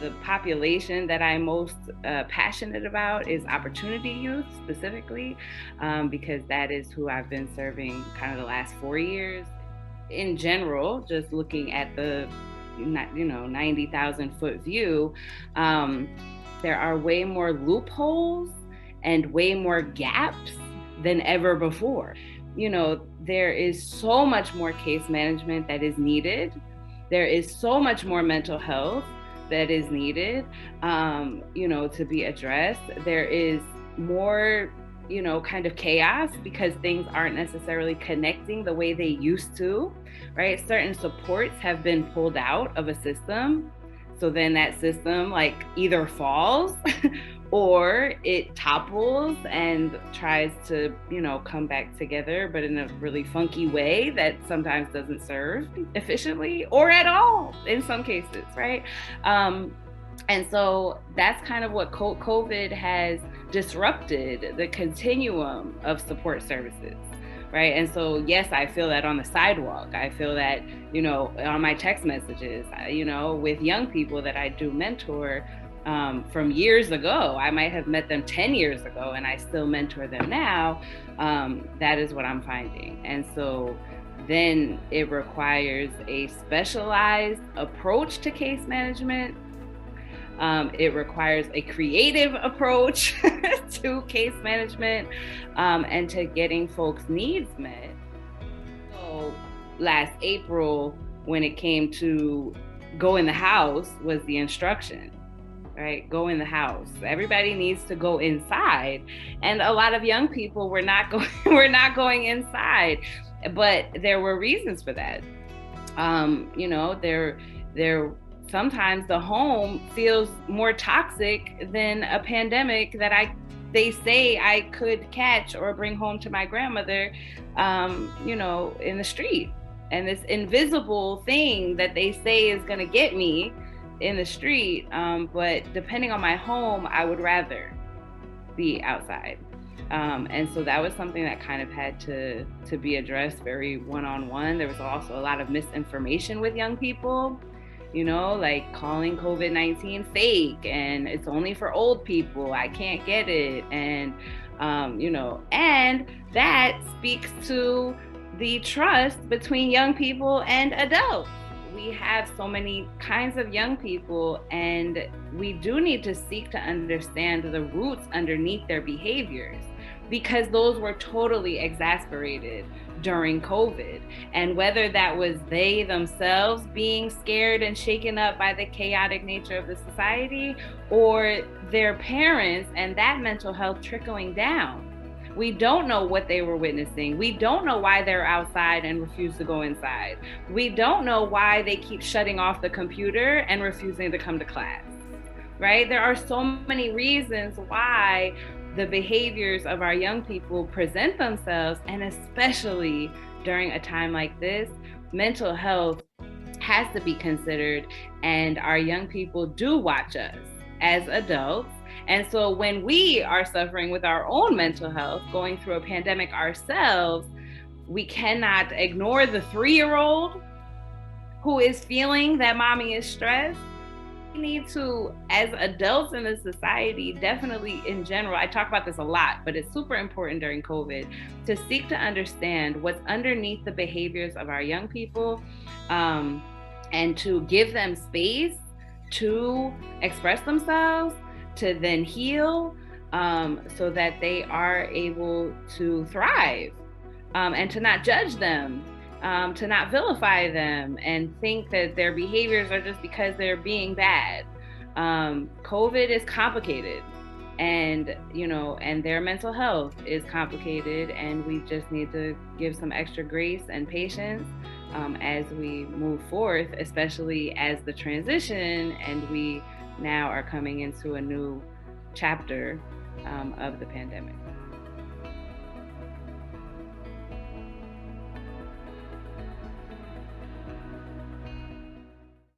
the population that I'm most passionate about is opportunity youth specifically, because that is who I've been serving kind of the last 4 years. In general, just looking at the 90,000 foot view, um, there are way more loopholes and way more gaps than ever before. There is so much more case management that is needed. There is so much more mental health that is needed, to be addressed. There is more, kind of chaos because things aren't necessarily connecting the way they used to, right? Certain supports have been pulled out of a system. So then that system like either falls or it topples and tries to, come back together, but in a really funky way that sometimes doesn't serve efficiently or at all in some cases, right? And so that's kind of what COVID has disrupted, the continuum of support services. Right. And so, yes, I feel that on the sidewalk. I feel that, on my text messages, with young people that I do mentor from years ago. I might have met them 10 years ago and I still mentor them now. That is what I'm finding. And so then it requires a specialized approach to case management. It requires a creative approach to case management and to getting folks' needs met. So last April, when it came to go in the house, was the instruction, right? Go in the house. Everybody needs to go inside. And a lot of young people were not going inside, but there were reasons for that. There sometimes the home feels more toxic than a pandemic that they say I could catch or bring home to my grandmother, in the street. And this invisible thing that they say is going to get me in the street. But depending on my home, I would rather be outside. And so that was something that kind of had to be addressed very one-on-one. There was also a lot of misinformation with young people, like calling COVID-19 fake and it's only for old people. I can't get it. And, and that speaks to the trust between young people and adults. We have so many kinds of young people, and we do need to seek to understand the roots underneath their behaviors, because those were totally exasperated during COVID. And whether that was they themselves being scared and shaken up by the chaotic nature of the society, or their parents and that mental health trickling down. We don't know what they were witnessing. We don't know why they're outside and refuse to go inside. We don't know why they keep shutting off the computer and refusing to come to class, right? There are so many reasons why the behaviors of our young people present themselves, and especially during a time like this, mental health has to be considered, and our young people do watch us as adults. And so when we are suffering with our own mental health, going through a pandemic ourselves, we cannot ignore the 3-year-old who is feeling that mommy is stressed. We need to, as adults in the society, definitely in general, I talk about this a lot, but it's super important during COVID, to seek to understand what's underneath the behaviors of our young people, and to give them space to express themselves, to then heal, so that they are able to thrive, and to not judge them, to not vilify them and think that their behaviors are just because they're being bad. COVID is complicated, and their mental health is complicated, and we just need to give some extra grace and patience as we move forth, especially as the transition and we now are coming into a new chapter of the pandemic.